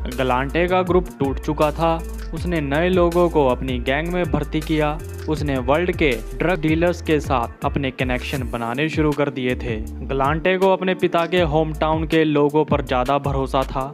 गलांटे का ग्रुप टूट चुका था। उसने नए लोगों को अपनी गैंग में भर्ती किया। उसने वर्ल्ड के ड्रग डीलर्स के साथ अपने कनेक्शन बनाने शुरू कर दिए थे। गलांटे को अपने पिता के होम टाउन के लोगों पर ज़्यादा भरोसा था।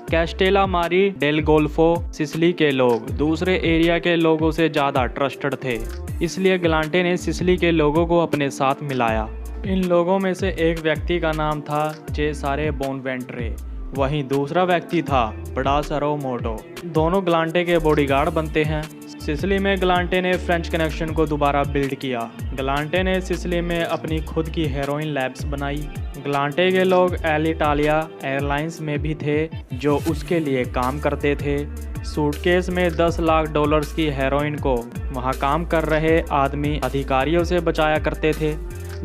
कैस्टेला मारी डेल गोल्फो सिसिली के लोग दूसरे एरिया के लोगों से ज़्यादा ट्रस्टेड थे, इसलिए गलांटे ने सिसिली के लोगों को अपने साथ मिलाया। इन लोगों में से एक व्यक्ति का नाम था चेसारे बोनवेंट्रे, वहीं दूसरा व्यक्ति था बड़ा सरो मोटो। दोनों गलांटे के बॉडीगार्ड बनते हैं। सिसिली में गलांटे ने फ्रेंच कनेक्शन को दोबारा बिल्ड किया। गलांटे ने सिसिली में अपनी खुद की हेरोइन लैब्स बनाई। गलांटे के लोग एल इटालिया एयरलाइंस में भी थे जो उसके लिए काम करते थे। सूटकेस में $10 लाख की हेरोइन को वहाँ काम कर रहे आदमी अधिकारियों से बचाया करते थे।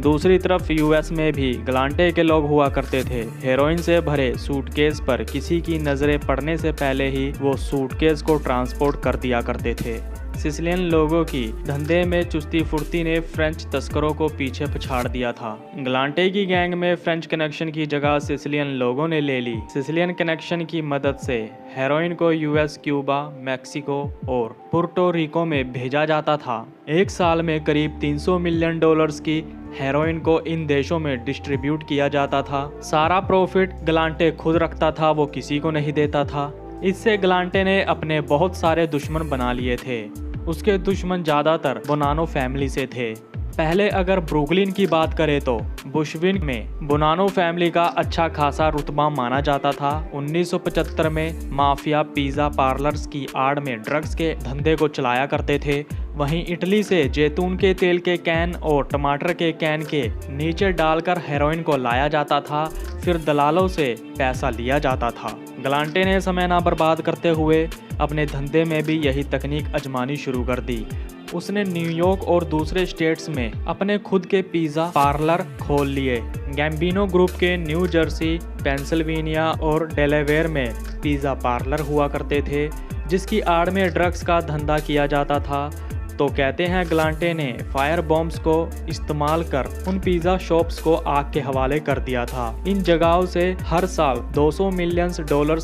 दूसरी तरफ यूएस में भी गलांटे के लोग हुआ करते थे। हेरोइन से भरे सूटकेस पर किसी की नज़रें पड़ने से पहले ही वो सूटकेस को ट्रांसपोर्ट कर दिया करते थे। सिसिलियन लोगों की धंधे में चुस्ती फुर्ती ने फ्रेंच तस्करों को पीछे पछाड़ दिया था। गलांटे की गैंग में फ्रेंच कनेक्शन की जगह सिसिलियन लोगों ने ले ली। सिसिलियन कनेक्शन की मदद से हेरोइन को यूएस, क्यूबा, मैक्सिको और पुर्टो रिको में भेजा जाता था। एक साल में करीब $300 मिलियन की हेरोइन को इन देशों में डिस्ट्रीब्यूट किया जाता था। सारा प्रॉफिट गलांटे खुद रखता था, वो किसी को नहीं देता था। इससे गलांटे ने अपने बहुत सारे दुश्मन बना लिए थे। उसके दुश्मन ज़्यादातर बोनानो फैमिली से थे। पहले अगर ब्रुकलिन की बात करें तो बुशविक में बोनानो फैमिली का अच्छा खासा रुतबा माना जाता था। 1975 में माफिया पिज़्ज़ा पार्लर्स की आड़ में ड्रग्स के धंधे को चलाया करते थे। वहीं इटली से जैतून के तेल के कैन और टमाटर के कैन के नीचे डालकर हेरोइन को लाया जाता था, फिर दलालों से पैसा लिया जाता था। गलांटे ने समय ना बर्बाद करते हुए अपने धंधे में भी यही तकनीक आजमानी शुरू कर दी। उसने न्यूयॉर्क और दूसरे स्टेट्स में अपने खुद के पिज़्ज़ा पार्लर खोल लिए। गैम्बिनो ग्रुप के न्यू जर्सी, पेंसिल्वेनिया और डेलावेयर में पिज़्ज़ा पार्लर हुआ करते थे, जिसकी आड़ में ड्रग्स का धंधा किया जाता था। तो कहते हैं गलांटे ने फायर बॉम्ब्स को इस्तेमाल कर उन पिज़्ज़ा शॉप्स को आग के हवाले कर दिया था। इन जगहों से हर साल $200 मिलियन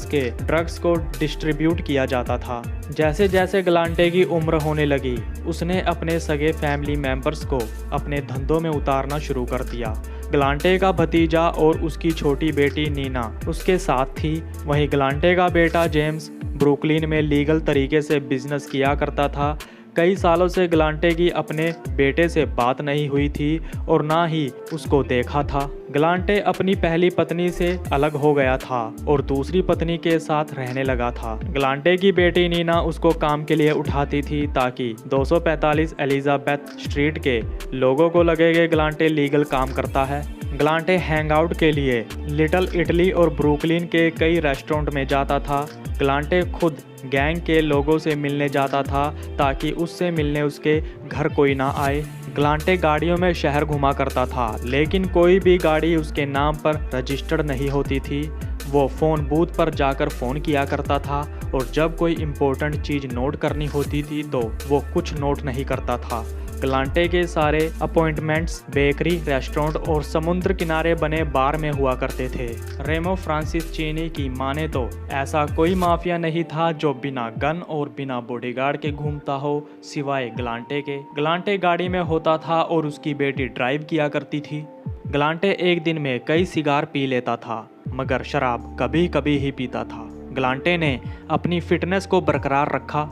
के ड्रग्स को डिस्ट्रीब्यूट किया जाता था। जैसे जैसे गलांटे की उम्र होने लगी, उसने अपने सगे फैमिली मेंबर्स को अपने धंधों में उतारना शुरू कर दिया। गलांटे का भतीजा और उसकी छोटी बेटी नीना उसके साथ थी। वहीं गलांटे का बेटा जेम्स ब्रुकलिन में लीगल तरीके से बिजनेस किया करता था। कई सालों से गलांटे की अपने बेटे से बात नहीं हुई थी और ना ही उसको देखा था। गलांटे अपनी पहली पत्नी से अलग हो गया था और दूसरी पत्नी के साथ रहने लगा था। गलांटे की बेटी नीना उसको काम के लिए उठाती थी ताकि 245 एलिजाबेथ स्ट्रीट के लोगों को लगे कि गलांटे लीगल काम करता है। गलांटे हैंगआउट के लिए लिटिल इटली और ब्रुकलिन के कई रेस्टोरेंट में जाता था। गलांटे खुद गैंग के लोगों से मिलने जाता था ताकि उससे मिलने उसके घर कोई ना आए। गलांटे गाड़ियों में शहर घुमा करता था, लेकिन कोई भी गाड़ी उसके नाम पर रजिस्टर्ड नहीं होती थी। वो फ़ोन बूथ पर जाकर फ़ोन किया करता था और जब कोई इम्पोर्टेंट चीज़ नोट करनी होती थी तो वो कुछ नोट नहीं करता था। गलांटे के सारे अपॉइंटमेंट्स बेकरी, रेस्टोरेंट और समुद्र किनारे बने बार में हुआ करते थे। रेमो फ्रांसिस चीनी की माने तो ऐसा कोई माफिया नहीं था जो बिना गन और बिना बॉडीगार्ड के घूमता हो सिवाय गलांटे के। गलांटे गाड़ी में होता था और उसकी बेटी ड्राइव किया करती थी। गलांटे एक दिन में कई सिगार पी लेता था, मगर शराब कभी कभी ही पीता था। गलांटे ने अपनी फिटनेस को बरकरार रखा।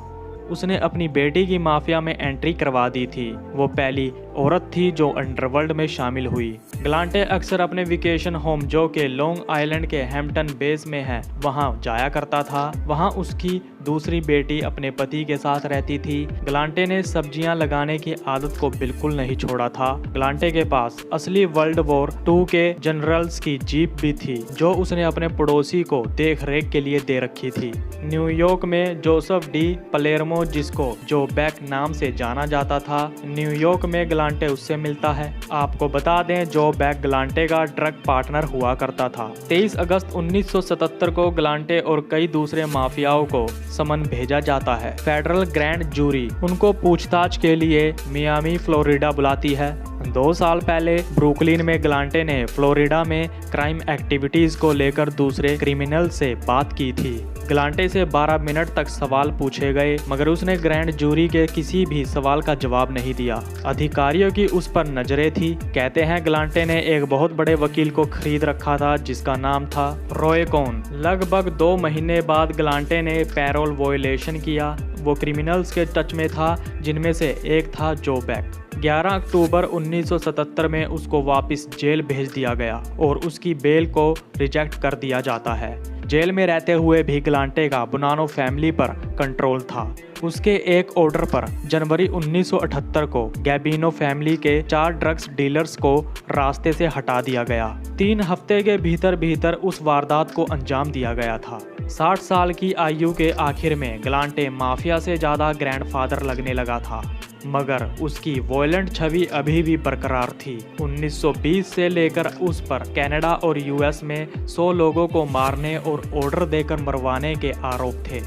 उसने अपनी बेटी की माफिया में एंट्री करवा दी थी। वो पहली औरत थी जो अंडरवर्ल्ड में शामिल हुई। गलांटे अक्सर अपने वेकेशन होम जो के लॉन्ग आइलैंड के हैम्पटन बेस में है वहां जाया करता था। वहां उसकी दूसरी बेटी अपने पति के साथ रहती थी। गलांटे ने सब्जियां लगाने की आदत को बिल्कुल नहीं छोड़ा था। गलांटे के पास असली वर्ल्ड वॉर 2 के जनरल्स की जीप भी थी जो उसने अपने पड़ोसी को देख रेख के लिए दे रखी थी। न्यूयॉर्क में जोसेफ डी पलेर्मो, जिसको जो बैक नाम से जाना जाता था, न्यूयॉर्क में गलांटे उससे मिलता है। आपको बता दें, जो बैक गलांटे का ड्रग पार्टनर हुआ करता था। 23 अगस्त 1977 को गलांटे और कई दूसरे माफियाओं को समन भेजा जाता है। फेडरल ग्रैंड जूरी उनको पूछताछ के लिए मियामी, फ्लोरिडा बुलाती है। 2 साल पहले ब्रुकलिन में गलांटे ने फ्लोरिडा में क्राइम एक्टिविटीज को लेकर दूसरे क्रिमिनल से बात की थी। ग्लांटे से 12 मिनट तक सवाल पूछे गए, मगर उसने ग्रैंड जूरी के किसी भी सवाल का जवाब नहीं दिया। अधिकारियों की उस पर नजरें थी। कहते हैं ग्लांटे ने एक बहुत बड़े वकील को खरीद रखा था जिसका नाम था रॉय कॉन। लगभग 2 महीने बाद ग्लांटे ने पैरोल वॉयलेशन किया। वो क्रिमिनल्स के टच में था, जिनमें से एक था जो बैक। 11 अक्टूबर 1977 में उसको वापस जेल भेज दिया गया और उसकी बेल को रिजेक्ट कर दिया जाता है। जेल में रहते हुए भी ग्लांटे का बोनानो फैमिली पर कंट्रोल था। उसके एक ऑर्डर पर जनवरी 1978 को गैबिनो फैमिली के 4 ड्रग्स डीलर्स को रास्ते से हटा दिया गया। 3 हफ्ते के भीतर भीतर उस वारदात को अंजाम दिया गया था। 60 साल की आयु के आखिर में ग्लांटे माफिया से ज्यादा ग्रैंडफादर लगने लगा था, मगर उसकी वॉयलेंट छवि अभी भी बरकरार थी। 1920 से लेकर उस पर कनाडा और यूएस में 100 लोगों को मारने और ऑर्डर देकर मरवाने के आरोप थे।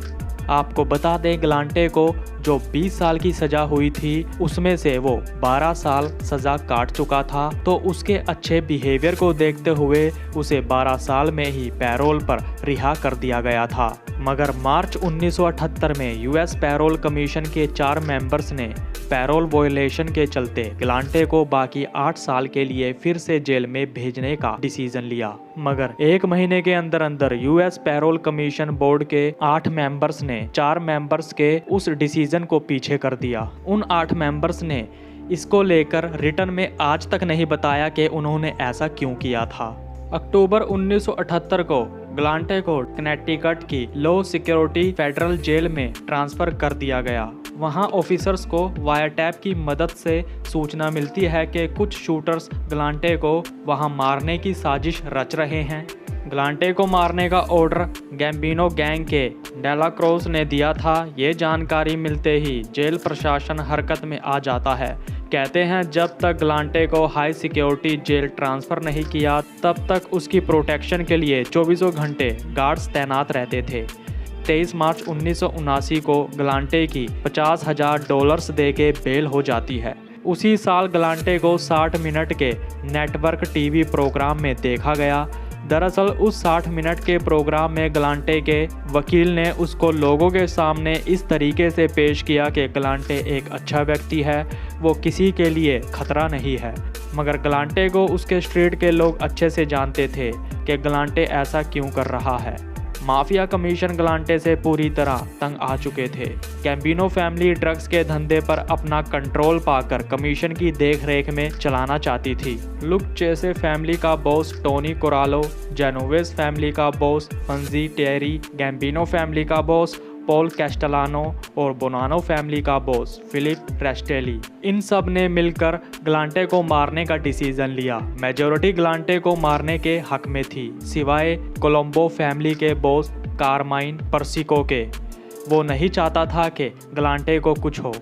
आपको बता दें, ग्लांटे को जो 20 साल की सजा हुई थी उसमें से वो 12 साल सजा काट चुका था, तो उसके अच्छे बिहेवियर को देखते हुए उसे 12 साल में ही पैरोल पर रिहा कर दिया गया था। मगर मार्च 1978 में यूएस पैरोल कमीशन के 4 मेंबर्स ने पैरोल वॉयलेशन के चलते ग्लांटे को बाकी 8 साल के लिए फिर से जेल में भेजने का डिसीजन लिया। मगर 1 महीने के अंदर अंदर यूएस पैरोल कमीशन बोर्ड के 8 मेंबर्स ने 4 मेंबर्स के उस डिसीजन को पीछे कर दिया। उन 8 मेंबर्स ने इसको लेकर रिटर्न में आज तक नहीं बताया कि उन्होंने ऐसा क्यों किया था। अक्टूबर 1978 को ग्लांटे को कनेक्टिकट की लो सिक्योरिटी फेडरल जेल में ट्रांसफर कर दिया गया। वहां ऑफिसर्स को वायरटैप की मदद से सूचना मिलती है कि कुछ शूटर्स ग्लांटे को वहां मारने की साजिश रच रहे हैं। ग्लांटे को मारने का ऑर्डर गैम्बिनो गैंग के डेलाक्रॉस ने दिया था। ये जानकारी मिलते ही जेल प्रशासन हरकत में आ जाता है। कहते हैं जब तक ग्लांटे को हाई सिक्योरिटी जेल ट्रांसफ़र नहीं किया तब तक उसकी प्रोटेक्शन के लिए 24 घंटे गार्ड्स तैनात रहते थे। 23 मार्च 1979 को ग्लांटे की $50,000 दे के बेल हो जाती है। उसी साल ग्लांटे को 60 मिनट के नेटवर्क टीवी प्रोग्राम में देखा गया। दरअसल उस 60 मिनट के प्रोग्राम में ग्लांटे के वकील ने उसको लोगों के सामने इस तरीके से पेश किया कि ग्लांटे एक अच्छा व्यक्ति है, वो किसी के लिए खतरा नहीं है। मगर ग्लांटे को उसके स्ट्रीट के लोग अच्छे से जानते थे कि ग्लांटे ऐसा क्यों कर रहा है। माफिया कमीशन ग्लांटे से पूरी तरह तंग आ चुके थे। गैम्बिनो फैमिली ड्रग्स के धंधे पर अपना कंट्रोल पाकर कमीशन की देखरेख में चलाना चाहती थी। लुक चेसे फैमिली का बॉस टोनी कोरालो, जेनोवेज फैमिली का बॉस फंजी टेरी, गैम्बिनो फैमिली का बॉस पॉल कैस्टेलानो और बोनानो फैमिली का बॉस फिलिप रेस्टेली, इन सब ने मिलकर ग्लांटे को मारने का डिसीजन लिया। मेजोरिटी ग्लांटे को मारने के हक में थी, सिवाय कोलंबो फैमिली के बॉस कारमाइन पर्सिको के। वो नहीं चाहता था कि ग्लांटे को कुछ हो।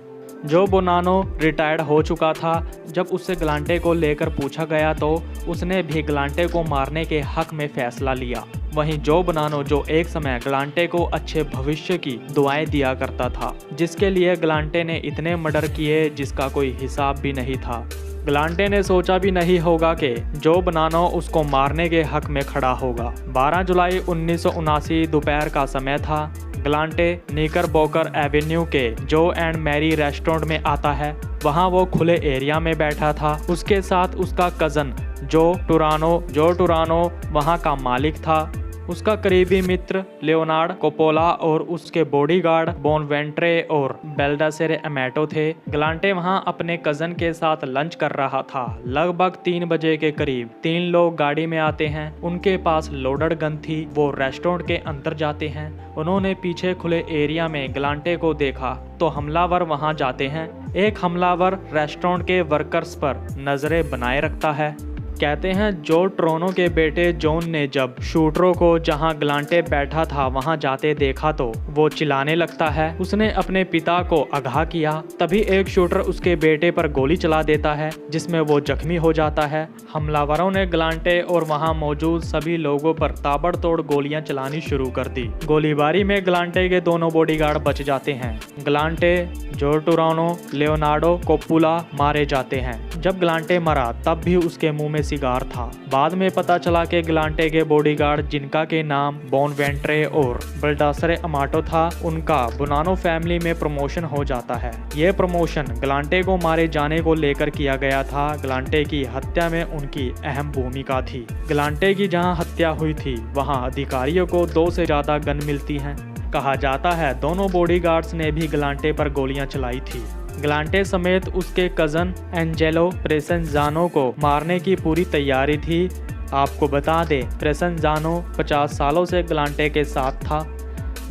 जो बोनानो रिटायर्ड हो चुका था, जब उससे ग्लांटे को लेकर पूछा गया तो उसने भी ग्लांटे को मारने के हक में फैसला लिया। वहीं जो बोनानो, जो एक समय ग्लांटे को अच्छे भविष्य की दुआएं दिया करता था, जिसके लिए ग्लांटे ने इतने मर्डर किए जिसका कोई हिसाब भी नहीं था। ग्लांटे ने सोचा भी नहीं होगा कि जो बोनानो उसको मारने के हक में खड़ा होगा। 12 जुलाई 1979 दोपहर का समय था। ग्लांटे निकरबॉकर एवेन्यू के जो एंड मैरी रेस्टोरेंट में आता है। वहां वो खुले एरिया में बैठा था। उसके साथ उसका कज़न जो टुरानो वहां का मालिक था। उसका करीबी मित्र लियोनार्ड कोपोला और उसके बॉडीगार्ड बोनवेंट्रे और बेल्डासेरे अमेटो थे। ग्लांटे वहां अपने कज़न के साथ लंच कर रहा था। लगभग 3 बजे के करीब 3 लोग गाड़ी में आते हैं। उनके पास लोडेड गन थी। वो रेस्टोरेंट के अंदर जाते हैं। उन्होंने पीछे खुले एरिया में ग्लांटे को देखा तो हमलावर वहां जाते हैं। एक हमलावर रेस्टोरेंट के वर्कर्स पर नजरें बनाए रखता है। कहते हैं जो ट्रोनो के बेटे जॉन ने जब शूटरों को जहां ग्लांटे बैठा था वहां जाते देखा तो वो चिल्लाने लगता है। उसने अपने पिता को आगाह किया। तभी एक शूटर उसके बेटे पर गोली चला देता है, जिसमें वो जख्मी हो जाता है। हमलावरों ने ग्लांटे और वहां मौजूद सभी लोगों पर ताबड़तोड़ गोलियां चलानी शुरू कर दी। गोलीबारी में ग्लांटे के दोनों बॉडीगार्ड बच जाते हैं। ग्लांटे, जो टुरानो, लियोनार्डो कोपुला मारे जाते हैं। जब ग्लांटे मरा तब भी उसके मुंह में सिगार था। बाद में पता चला कि ग्लांटे के बॉडीगार्ड, जिनका के नाम बोनवेंट्रे और बल्डासरे अमाटो था, उनका बोनानो फैमिली में प्रमोशन हो जाता है। ये प्रमोशन ग्लांटे को मारे जाने को लेकर किया गया था। ग्लांटे की हत्या में उनकी अहम भूमिका थी। ग्लांटे की जहां हत्या हुई थी वहां अधिकारियों को 2 से ज्यादा गन मिलती हैं। कहा जाता है दोनों बॉडीगार्ड्स ने भी ग्लांटे पर गोलियां चलाई थी। ग्लांटे समेत उसके कज़न एंजेलो प्रेसेंजानो को मारने की पूरी तैयारी थी। आपको बता दें, प्रेसेंजानो 50 सालों से ग्लांटे के साथ था।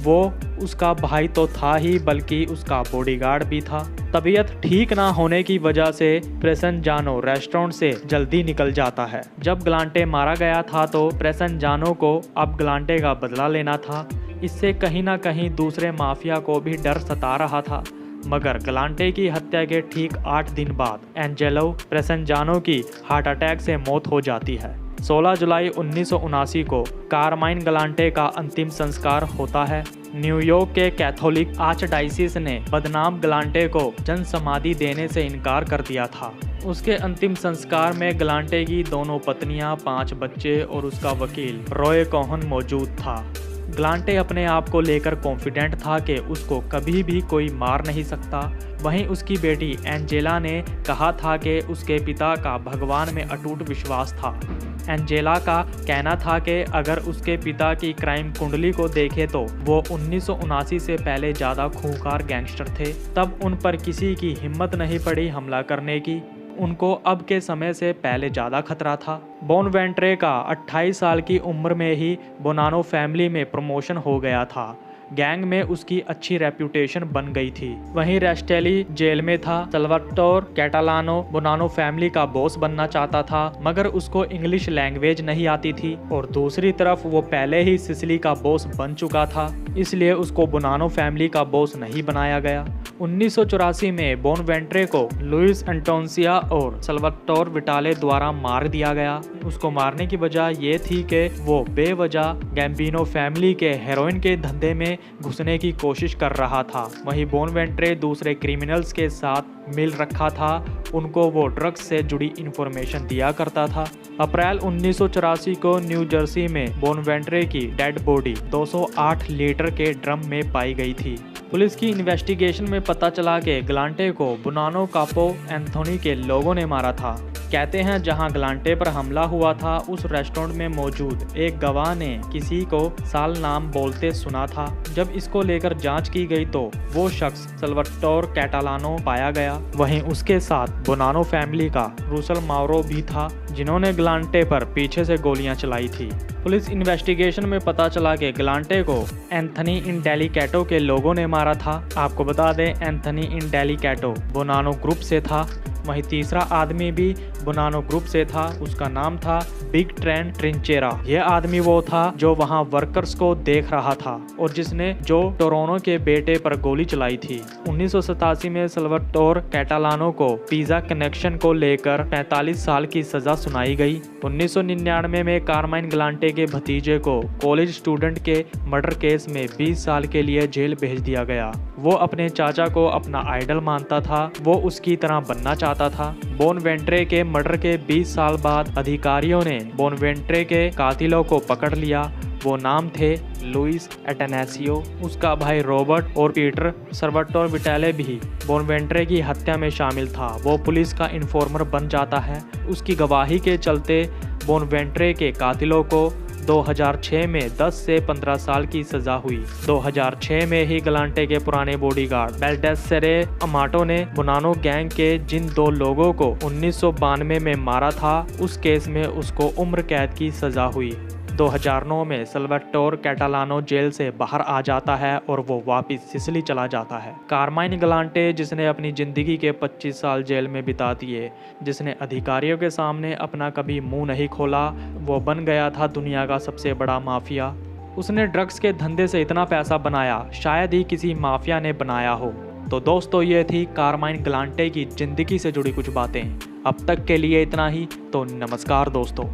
वो उसका भाई तो था ही, बल्कि उसका बॉडीगार्ड भी था। तबीयत ठीक ना होने की वजह से प्रेसेंजानो रेस्टोरेंट से जल्दी निकल जाता है। जब ग्लांटे मारा गया था तो प्रेसेंजानो को अब ग्लांटे का बदला लेना था। इससे कहीं ना कहीं दूसरे माफिया को भी डर सता रहा था। मगर ग्लांटे की हत्या के ठीक 8 दिन बाद एंजेलो प्रेसेंजानो की हार्ट अटैक से मौत हो जाती है। 16 जुलाई 1979 को कारमाइन ग्लांटे का अंतिम संस्कार होता है। न्यूयॉर्क के कैथोलिक आर्चडाइसिस ने बदनाम ग्लांटे को जन समाधि देने से इनकार कर दिया था। उसके अंतिम संस्कार में ग्लांटे की दोनों पत्नियां, 5 बच्चे और उसका वकील रॉय कोहन मौजूद था। ग्लांटे अपने आप को लेकर कॉन्फिडेंट था कि उसको कभी भी कोई मार नहीं सकता। वहीं उसकी बेटी एंजेला ने कहा था कि उसके पिता का भगवान में अटूट विश्वास था। एंजेला का कहना था कि अगर उसके पिता की क्राइम कुंडली को देखे तो वो 1979 से पहले ज़्यादा खूंखार गैंगस्टर थे। तब उन पर किसी की हिम्मत नहीं पड़ी हमला करने की। उनको अब के समय से पहले ज़्यादा खतरा था। बोनवेंट्रे का 28 साल की उम्र में ही बोनानो फैमिली में प्रमोशन हो गया था। गैंग में उसकी अच्छी रेप्यूटेशन बन गई थी। वहीं रेस्टेली जेल में था। सल्वाटोर कैटालानो बोनानो फैमिली का बॉस बनना चाहता था, मगर उसको इंग्लिश लैंग्वेज नहीं आती थी और दूसरी तरफ वो पहले ही सिसिली का बॉस बन चुका था, इसलिए उसको बोनानो फैमिली का बॉस नहीं बनाया गया। 1984 में बोनवेंट्रे को लुइस एंटोसिया और सल्वाटोर विटाले द्वारा मार दिया गया। उसको मारने की वजह ये थी कि वो बेवजह गैम्बिनो फैमिली के हेरोइन के धंधे में घुसने की कोशिश कर रहा था। वहीं बोनवेंट्रे दूसरे क्रिमिनल्स के साथ मिल रखा था। उनको वो ड्रग्स से जुड़ी इंफॉर्मेशन दिया करता था। अप्रैल 1984 को न्यू जर्सी में बोनवेंट्रे की डेड बॉडी 208 लीटर के ड्रम में पाई गई थी। पुलिस की इन्वेस्टिगेशन में पता चला कि ग्लांटे को बोनानो कापो एंथोनी के लोगों ने मारा था। कहते हैं जहां ग्लांटे पर हमला हुआ था उस रेस्टोरेंट में मौजूद एक गवाह ने किसी को साल नाम बोलते सुना था। जब इसको लेकर जांच की गई तो वो शख्स सल्वाटोर कैटालानो पाया गया। वहीं उसके साथ बोनानो फैमिली का रूसल माउरो भी था, जिन्होंने ग्लांटे पर पीछे से गोलियां चलाई थी। पुलिस इन्वेस्टिगेशन में पता चला कि ग्लांटे को एंथनी इंडेलिकैटो के लोगों ने मारा था। आपको बता दें, एंथनी इंडेलिकैटो बोनानो ग्रुप से था। वहीं तीसरा आदमी भी बोनानो ग्रुप से था। उसका नाम था बिग ट्रेन ट्रिंचेरा। यह आदमी वो था जो वहां वर्कर्स को देख रहा था और जिसने जो टोरोनो के बेटे पर गोली चलाई थी। 1987 में सल्वाटोर कैटालानो को पिज्जा कनेक्शन को लेकर 45 साल की सजा सुनाई गई। 1999 में कारमाइन ग्लांटे के भतीजे को कॉलेज स्टूडेंट के मर्डर केस में 20 साल के लिए जेल भेज दिया गया। वो अपने चाचा को अपना आइडल मानता था। वो उसकी तरह बनना चाहता था। बोनवेंट्रे के मर्डर के 20 साल बाद अधिकारियों ने बोनवेंट्रे के कातिलों को पकड़ लिया। वो नाम थे लुइस एटेनेसियो, उसका भाई रॉबर्ट और पीटर। सल्वाटोर विटाले भी बोनवेंट्रे की हत्या में शामिल था। वो पुलिस का इन्फॉर्मर बन जाता है। उसकी गवाही के चलते बोनवेंट्रे के कातिलों को 2006 में 10 से 15 साल की सजा हुई। 2006 में ही ग्लांटे के पुराने बॉडीगार्ड बेल्डासरे अमाटो ने बोनानो गैंग के जिन 2 लोगों को 1992 में मारा था, उस केस में उसको उम्र कैद की सजा हुई। 2009 में सल्वाटोर कैटालानो जेल से बाहर आ जाता है और वो वापस सिसिली चला जाता है। कारमाइन ग्लांटे, जिसने अपनी जिंदगी के 25 साल जेल में बिता दिए, जिसने अधिकारियों के सामने अपना कभी मुंह नहीं खोला, वो बन गया था दुनिया का सबसे बड़ा माफिया। उसने ड्रग्स के धंधे से इतना पैसा बनाया, शायद ही किसी माफिया ने बनाया हो। तो दोस्तों, ये थी कारमाइन ग्लांटे की जिंदगी से जुड़ी कुछ बातें। अब तक के लिए इतना ही। तो नमस्कार दोस्तों।